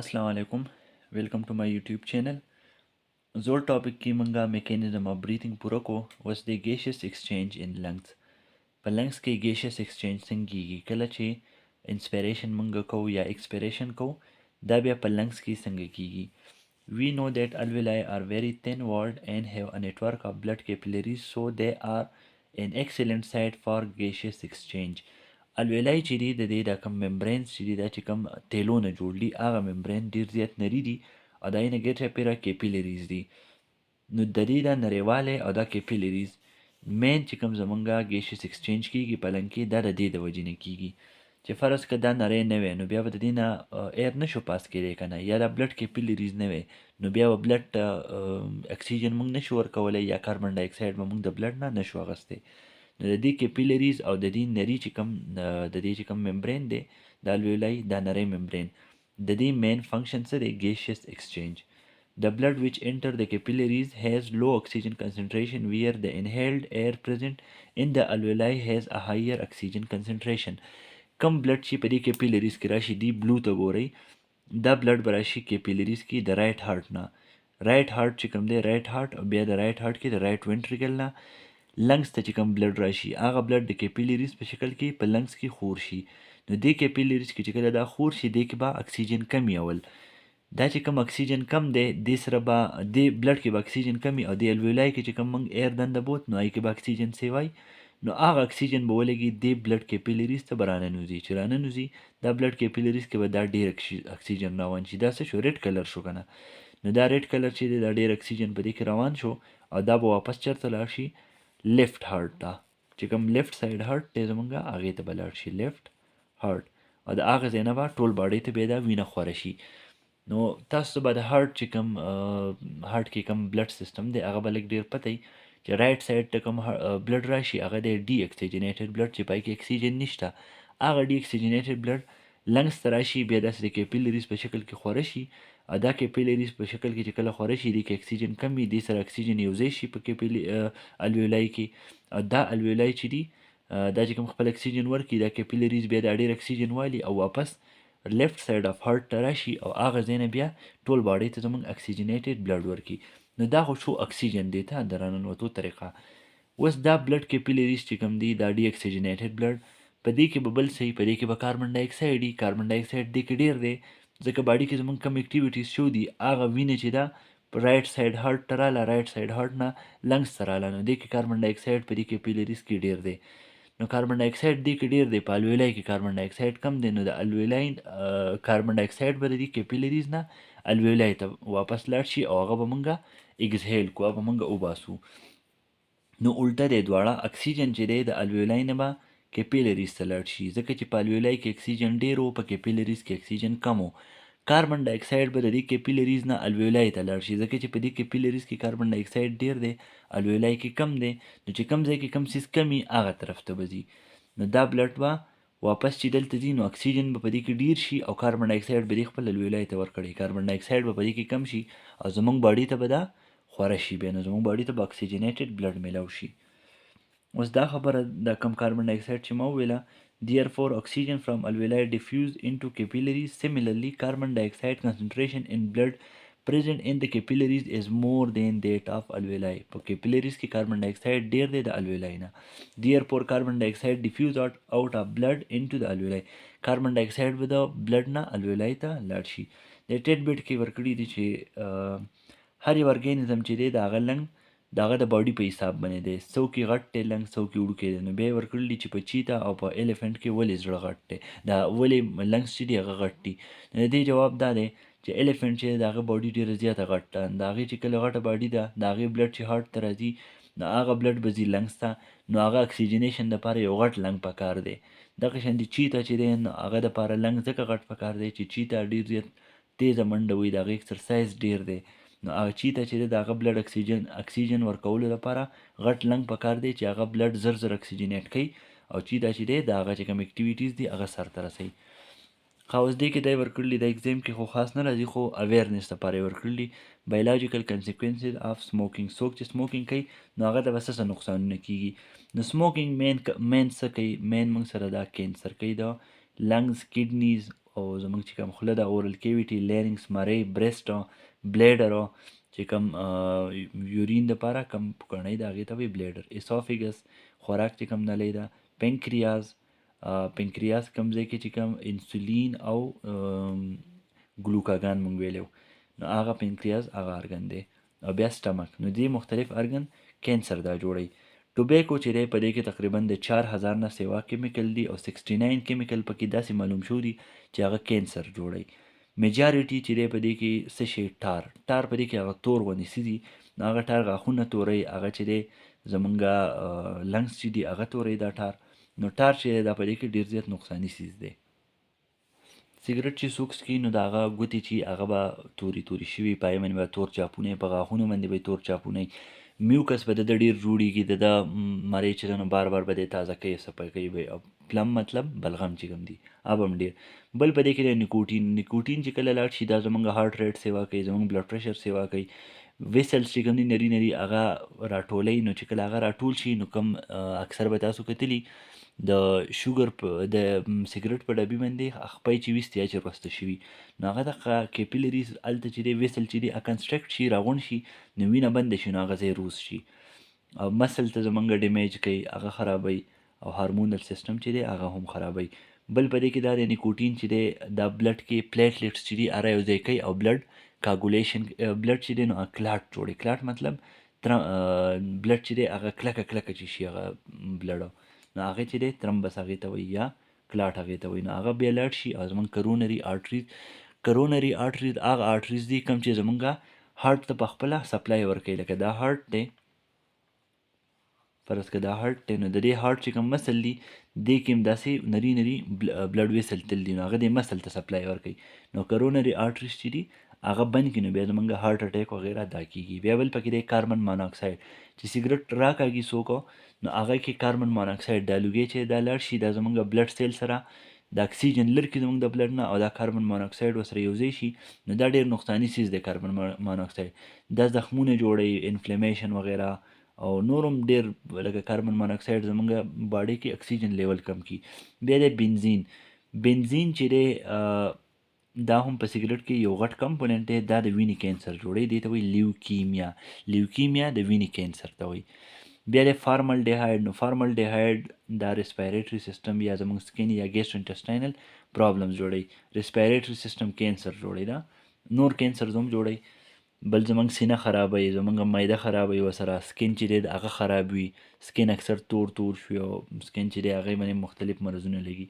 Assalamu alaikum. Welcome to my YouTube channel. Zol topic ki manga mechanism of breathing purako was the gaseous exchange in lungs. په lungs کې gaseous exchange څنګه کیږي کله چې inspiration مونږ کو یا expiration کو دا بیا په lungs کې څنګه کیږي. We know that alveoli are very thin walled and have a network of blood capillaries, so they are an excellent site for gaseous exchange. الویلای چې دی د دې دا کوم ممبرینز چې دی دا چې کوم تیلونه جوړ دي هغه ممبرین ډیر زیات نری دي او دا یې نه ګټه پیرا کیپیلریز دي. نو د دې دا نریوالی او دا کیپیلریز مین چې کوم زمونږه ګیشیس اکسچینج کیږي په لنګ کې دا د دې د وجې نه کیږي چې فرض که دا نری نه وی نو بیا به د دې نه ایر نشو پاس کیدی که نه یا دا بلډ کیپیلریز نه وی نو بیا به بلډ اکسیجن موږ نشو ورکولی یا کاربن ډای اکساید به موږ د بلډ نه نشو اخیستی. نو د دې کیپیلریز او د دې نری چې کوم د دې چې کوم ممبرین دی د الویولای دا نری ممبرین د دې مین فنکشن څه دی ګیشیس اکسچینج. The blood which enter the capillaries has low oxygen concentration where the inhaled air present in the alveoli has a higher oxygen concentration. کم بلډ چې په دې کیپیلریز کې راشي دی بلو ته ګورئ دا بلډ به راشي کیپیلریز کې د رایټ هارټ نه. رایټ هارټ چې کوم دی رایټ هارټ او بیا د رایټ هارټ کې د رایټ وینټریکل نه لنګس ته چې کوم بلډ راشي هغه بلډ د کیپیلریز په شکل کې په لنګس کې خور شي. نو دې کیپیلریز کې چې کله دا خور شي دې کې به اکسیجن کمی اول دا چې کوم اکسیجن کم دی دې سره به دې بلډ کې به اکسیجن کمی او د الویولای کې چې کوم موږ ایر دنده بوت نو هغې کې به اکسیجن سیوای نو هغه اکسیجن به ولګي دې بلډ کیپیلریز ته به راننوځي چې راننوځي دا بلډ کیپیلریز کې به دا ډېر اکسیجن روان شي دا څه شو ریډ کلر شو که نه. نو دا ریډ کلر چې دی دا ډېر اکسیجن په دې کې روان شو او دا به واپس چېرته لاړ شي لیفټ هارټ ته چې کوم لیفټ سایډ هارټ دی زمونږ هغې ته به لاړ شي لیفټ هارټ او د هغه ځای نه به ټول باډۍ ته بیا دا وینه خوره شي. نو تاسو به د هارټ چې کوم هارټ کې کوم بلډ سیستم دی هغه به لږ ډېر پته وي چې رایټ سایډ ته کوم بلډ راشي هغه دی ډي اکسیجنیټډ بلډ چې پای کې اکسیجن نشته هغه ډي اکسیجنیټډ بلډ لنګس ته راشي بیا داسې د کیپیلریز په شکل کې خوره شي او دا کیپیلریز په شکل کې چې کله خوره شي دې کې اکسیجن کم وي دې سره اکسیجن یوځای شي په الویولای کې او دا الویولای چې دي دا چې کوم خپل اکسیجن ورکړي دا کیپیلریز بیا دا ډېر اکسیجن والي او واپس لیفټ سایډ اف هارټ ته راشي او هغه ځای نه بیا ټول باډۍ ته زموږ اکسیجنیټډ بلډ ورکړي. نو دا خو شو اکسیجن دی ته د راننوتو طریقه. اوس دا بلډ کیپیلریز چې کوم دی دا ډي اکسیجنیټډ بلډ په دې کې به بل صحیح په دې کې به کاربن ډای اکساید وي کاربن ډای اکساید دې کې ډېر دی ځکه باډي کې زموږ کم اکټیویټیز شو دي هغه وینه چې ده رایټ سایډ هارټ ته راله رایټ سایډ هارټ نه لنګس ته راله نو دې کې کاربن ډای اکساید په دې کیپیلریز کې ډېر دی. نو کاربن ډای اکساید دې کې ډېر دی په الویولای کې کاربن ډای اکساید کم دی نو د الویولای کاربن ډای اکساید به د دې کیپیلریز نه الویولای ته واپس لاړ شي او هغه به مونږه اګزهیل کو هغه به مونږه وباسو. نو الټه دی دواړه اکسیجن چې دی د الویولای نه به کیپیلریز ته لاړ شي ځکه چې په الویولای کې اکسیجن ډېر و په کیپیلریز کې اکسیجن کم و. کاربن ډای اکساید به د دې کیپیلریز نه الویولای ته لاړ شي ځکه چې په دې کیپیلریز کې کاربن ډای اکساید ډېر دی الویولای کې کم دی نو چې کم ځای کې کم سیز کمی هغه طرف ته به ځي. نو دا بلډ به واپس چې دلته ځي نو اکسیجن به په دې کې ډېر شي او کاربن ډای اکساید به دې خپل الویولای ته ورکړي کاربن ډای اکساید به په دې کې کم شي او زموږ باډي ته به دا خوره شي بیا نو زموږ باډي ته به اکسیجنیټډ بلډ میلاو شي. اوس دا خبره د کم کاربن ډای اکساید چې ما وویله therefore oxygen from alveoli diffuse into capillaries. Similarly, carbon dioxide concentration in blood present in the capillaries is more than that of alveoli. په capillaries کې carbon dioxide ډیر دی د alveoli نه. Therefore, carbon dioxide diffuse out of blood into the alveoli. carbon dioxide به د blood نه alveoli ته لاړ شي. د ټیډ بیټ کې ورکړي دي چې هر یو ارګانیزم چې دی د هغه لنګ د هغه د باډي په حساب باندې دی څوک یې غټ دی لنګ څوک یې وړوکی دی نو بیا یې ورکړي دي چې په چیتا او په ایلیفنټ کې ولې زړه غټ دی دا ولې لنګس چې دي هغه غټ دي. د دې جواب دا دی چې ایلیفنټ چې د هغه باډي ډېره زیاته غټ ده د هغې چې کله غټه باډي ده د هغې بلډ چې هارټ ته راځي نو هغه بلډ به ځي لنګس ته نو هغه اکسیجنیشن دپاره یو غټ لنګ پکار دی. دغه شان د چیتا چې دی نو هغه دپاره لنګ ځکه غټ پکار دی چې چیتا ډېر زیات تیزه منډه وهي د هغې اکسرسایز ډېر دی نو هغه چیته چې د هغه بلډ اکسیجن ورکولو لپاره غټ لنګ پکار دی چې هغه بلډ زر زر اکسیجنیټ کوي او چیته چې دی د هغه چې کوم اکټیویټیز دي هغه سرته رسوي. خو اوس دې کې دی ورکړلي د ایگزام کې خو خاص نه راځي خو اویرنس لپاره یې ورکړلي بایولوژیکل کنسیکوینسز آف سموکینګ څوک چې سموکینګ کوي نو هغه د به څه نقصانونه کیږي. نو سموکینګ مین څه کوي مین موږ سره دا کینسر کوي د لنګز کډنیز او زمونږ چې کوم خوله ده اورل کیویټي، لیرنګس، مرۍ، برسټ، بلیډر، چې کوم یورین دپاره کوم پوکڼۍ ده هغې ته وایي بلیډر. اسافیګس خوراک چې کوم نلی ده. پنکریاز، پنکریاز کوم ځای کې چې کوم انسولین او ګلوکاګان مونږ ویلی وو، نو هغه پنکریاز هغه ارګن دی. او بیا سټمک، نو دې مختلف ارګن کینسر دا جوړوي. ټوبیکو چې دی په دې کې تقریبا د 4000 نه سوا کیمیکل دي او 69 کیمیکل پکې داسې معلوم شو دي چې هغه کینسر جوړوي. میجارټي چې دی په دې کې څه شی ټار په دې کې هغه تور غوندې څه دي، نو هغه ټار غاښونه توروي، هغه چې دی زمونږه لنګس چې دي هغه توروي دا ټار. نو ټار چې دی دا په دې کې ډېر زیات نقصاني څیز دی. سیګرټ چې څوک څکي نو د هغه ګوتې چې هغه به تورې تورې شوي، په هغې باندې به تور چاپونه یې، په غاښونو باندې به یې تور چاپونه یي. میوکس به د ده ډېر جوړېږي، د ده مرۍ چې ده نو بار بار به دی تازه کوي، صفا کوي به یې. او پلم مطلب بلغم چې کوم دي هغه هم ډېر. بل په دې کې دی نیکوټین. نیکوټین چې کله لاړ شي دا زمونږ هارټ ریټ سیوا کوي، زمونږ بلډ پریشر سیوا کوي. ویسلز چې کوم دي نري نري هغه راټولوي، نو چې کله هغه راټول شي نو کوم اکثر به تاسو کتلي د شوګر په د سیګرټ په ډبي باندې خپۍ چې وي ستیا چې رسته شوي، نو هغه دغه کیپیلریز هلته چې دی ویسل چې دی کنسټرکټ شي، راغونډ شي، نو وینه بنده شي، نو هغه ځای روز شي. او مسل ته زمونږ ډیمیج کوي، هغه خرابوي. او هارمونل سیستم چې دی هغه هم خرابوي. بل په دې کې دا دی نیکوټین چې دی دا بلډ کې پلیټلیټس چې دي هغه یو ځای کوي او بلډ کاګولیشن، بلډ چې دی نو کلاټ جوړوي. کلاټ مطلب بلډ چې دی هغه کلکه کلکه چې شي هغه بلډ، نو هغې چې دی ترمبس هغې ته وایي یا کلاټ هغې ته وایي. نو هغه بیا لاړ شي او زمونږ کرونري آرټریز، کرونري آرټریز هغه آرټریز دي کوم چې زمونږ هارټ ته په خپله سپلای ورکوي. لکه دا هارټ دی، فرض که دا هارټ دی، نو د دې هارټ چې کوم مسل دي دې کې هم داسې نري نري بلډ ویسل تل دي، نو هغه دې مسل ته سپلای ورکوي. نو کرونري آرټریز چې دي هغه بند کړي، نو بیا زمونږ هارټ اټیک وغیره دا کېږي. بیا بل پکې دی کاربن موناکساید. چې سیګرټ راکاږي څوک نو هغه کې کاربن موناکساید دا لوګی چې دا لاړ شي دا زمونږ بلډ سیل سره د اکسیجن لرې کړي زمونږ د بلډ نه، او دا کاربن موناکساید ورسره یوځای شي، نو دا ډېر نقصاني څیز دی کاربن موناکساید. دا زخمونه جوړوي، انفلیمیشن وغیره، او نور هم ډېر لکه کاربن موناکساید زمونږ باډي کې اکسیجن لیول کم کړي. بیا دی بنزین. بنزین چې دی دا هم په سیګرټ کې یو غټ کمپوننټ دی، دا د وینې کینسر جوړوي، دې ته وایي لیوکیمیا. لیوکیمیا د وینې کینسر ته وایي. بیا دی فارمل ډیهایډ. نو فارمل ډیهایډ دا ریسپایریټري سیستم یا زمونږ سکین یا ګیسټرو انټسټاینل پرابلمز جوړوي. ریسپایریټري سیستم کینسر جوړوي، دا نور کینسرز هم جوړوي. بل زمونږ سینه خرابوي، زمونږ معده خرابوي، ورسره سکین چې دی هغه خراب وي، سکین اکثر تور تور شوي او سکین چې دی هغې باندې مختلف مرضونه لګي.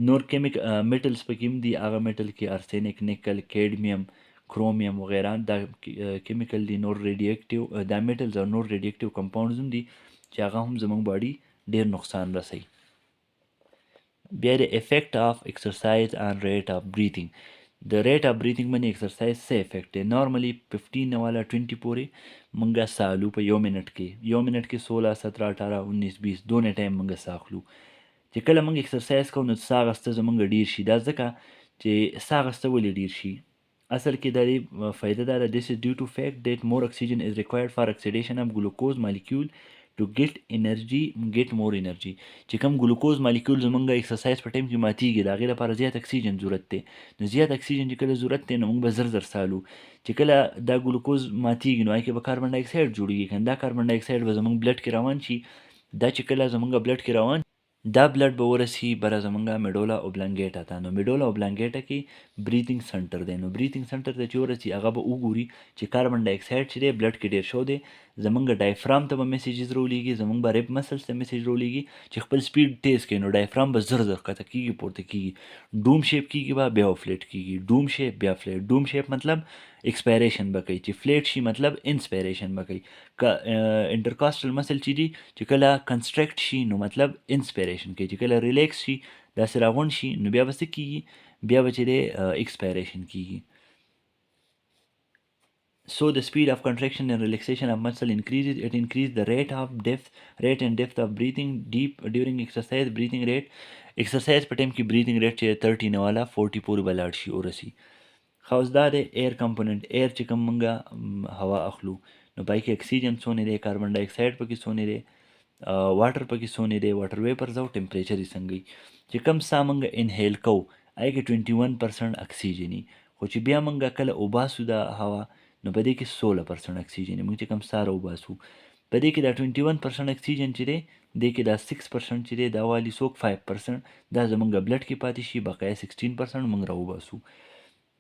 نور میټلز پکې هم دي، هغه میټل کې ارسینک، نیکل، کیډمیم، کرومیم وغیره دا کیمیکل دي. نور ریډیو اکټیو دا میټلز او نور ریډیو اکټیو کمپاونډز هم دي چې هغه هم زمونږ باډي ډېر نقصان رسوي. بیا د افیکټ آف ایکسرسایز آن ریټ آف بریتنګ. د ریټ آف بریتنګ باندې ایکسرسایز څه افیکټ دی؟ نارملی 15 نه والا 20 پورې مونږه ساه اخلو په یو منټ کې. یو منټ کې 16 17 18 19 20 دونه ټایم مونږه ساه اخلو. چې کله مونږ ایکسرسایز کوو نو ساه اخیسته زمونږ ډېر شي. دا ځکه چې ساه اخیسته ولې ډېر شي؟ اصل کې د دې فایده دا ده، this is due to fact that more oxygen is required for oxidation of glucose molecule to get more energy. چې کوم ګلوکوز مالیکول زمونږ ایکسرسایز په ټایم کې ماتیږي د هغې لپاره زیات اکسیجن ضرورت دی. نو زیات اکسیجن چې کله ضرورت دی نو موږ به زر زر سالو. چې کله دا ګلوکوز ماتیږي نو هغې کې به کاربن ډای اکساید جوړېږي، که دا کاربن ډای اکساید به زمونږ بلډ کې روان شي. دا چې کله زمونږ بلډ کې روان دا بلډ به ورسي بره زمونږ میډولا اوبلانګیټا ته. نو میډولا اوبلانګیټا کې بریتنګ سنټر دی. نو بریتنګ سنټر ته چې ورسي هغه به وګوري چې کاربن ډای اکساید چې دی بلډ کې ډېر شو دی، زمونږ ډایفرام ته به میسیجز راولېږي، زمونږ به ریب مسلز ته میسیج راولېږي چې خپل سپیډ تیز کړي. نو ډایفرام به زر زر ښکته کېږي پورته کېږي، ډوم شیپ کېږي به بیا فلیټ کېږي، ډوم شیپ بیا فلیټ. ډوم شیپ مطلب ایکسپایریشن به کوي، چې فلیټ شي مطلب انسپایریشن به کوي. که انټرکاسټل مسل چې دي چې کله کنسټرکټ شي نو مطلب انسپایریشن کوي، چې کله ریلیکس شي داسې راغونډ شي نو بیا به څه کېږي؟ بیا به چې دی ایکسپایریشن کېږي. So the speed of contraction and relaxation of muscle increases. It increases the rate and depth of breathing deep during exercise. Breathing rate exercise په ټایم کې breathing rate چې 30 نه والا 40 پورې به لاړ شي ورسي. خاص دا دی ایر کمپوننټ. ایر چې کوم مونږه هوا اخلو نو پای کې اکسیجن څونه دی، کاربن ډای اکساید پکې څونه دی، واټر پکې څونه دی، واټر ویپرز او ټمپریچر یې څنګه وي. چې کوم ساه مونږ انهیل کوو هغې کې 21% اکسیجن وي. خو چې بیا موږ کله وباسو دا هوا نو په دې کې 16% اکسیجن موږ چې کوم ساره وباسو په دې کې دا 21% اکسیجن چې دی دې کې دا 6% چې دی دا والي څوک 5% دا زمونږ بلډ کې پاتې شي، بقایا 16% موږ راوباسو.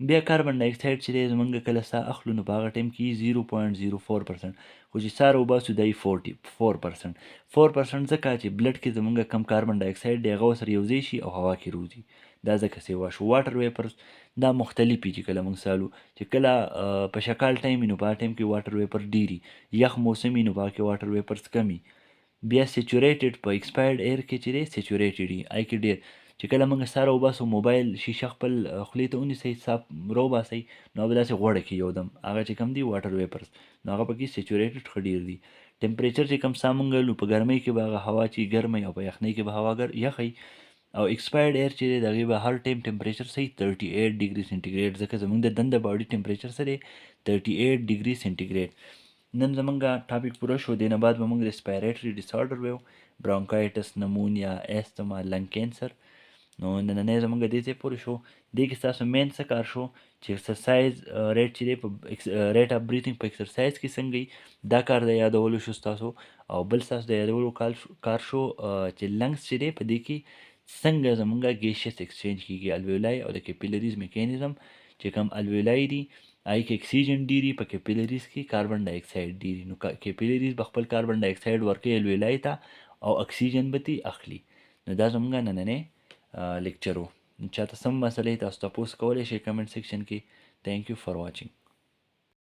بیا کاربن ډای اکساید چې دی زمونږ کله ساه اخلو نو په هغه ټایم کې 0.04%، خو چې ساه راوباسو دا 44%. 4% ځکه چې بلډ کې زمونږ کم کاربن ډای اکساید دی هغه ورسره یوځای شي او هوا کې روزي، دا ځکه سیوا شو. واټر ویپرز دا مختلف وي چې کله موږ سالو، چې کله په شکال ټایم وي نو په هغه ټایم کې واټر ویپر ډېري، یخ موسم وي نو په هغه کې واټر ویپرز کمي. بیا سیچوریټډ په ایکسپایرډ ایر کې چې دی سیچوریټډ وي، هغې کې ډېر چې کله موږ ساه راوباسو موبایل شیشه خپل خولې ته ونیسئ ساه راوباسئ نو هغه به داسې غوړه کړي یو دم، هغه چې کوم دي واټر ویپرز نو هغه پکې سیچوریټډ ښه ډېر دي. ټمپریچر چې کوم ساه موږ لو په ګرمۍ کې به هغه هوا چې ګرمه او په یخنۍ کې به هوا یخی. او ایکسپایرډ ایر چې دی د هغې به هر ټایم ټمپریچر صحیح 38 ډیګري سینټیګریډ، ځکه زموږ د دنده باډي ټمپریچر څه دی 38 ډیګري سینټیګریډ. نن زمونږ ټاپک پوره شو، دې نه بعد به موږ ریسپایریټري ډسارډر ویو، برانکایټس، نمونیا، ایستما، لنګ کینسر. نو نننی زمونږ دې ځای پورې شو. دې کې ستاسو مین څه کار شو چې ایکسرسایز ریټ چې دی په ریټ اف بریتنګ په ایکسرسایز کې څنګه وي دا کار د یادولو شو ستاسو. او بل ستاسو د یادولو کار شو چې لنګس چې دی په دې کې څنګه زمونږ ګیشیس ایکسچینج کېږي، الویولای او د کیپیلریز میکانیزم چې کوم الویولای دي هغې کې اکسیجن ډېري، په کیپیلریز کې کاربن ډای اکساید ډېري. نو کیپیلریز به خپل کاربن ډای اکساید ورکوي الویلای ته او اکسیجن به ترې اخلي. نو دا زمونږ نننی لیکچر و. چاته سم مسئلې تاسو تپوس کولی شئ کمنټ سیکشن کې. تھینک یو فار واچینګ.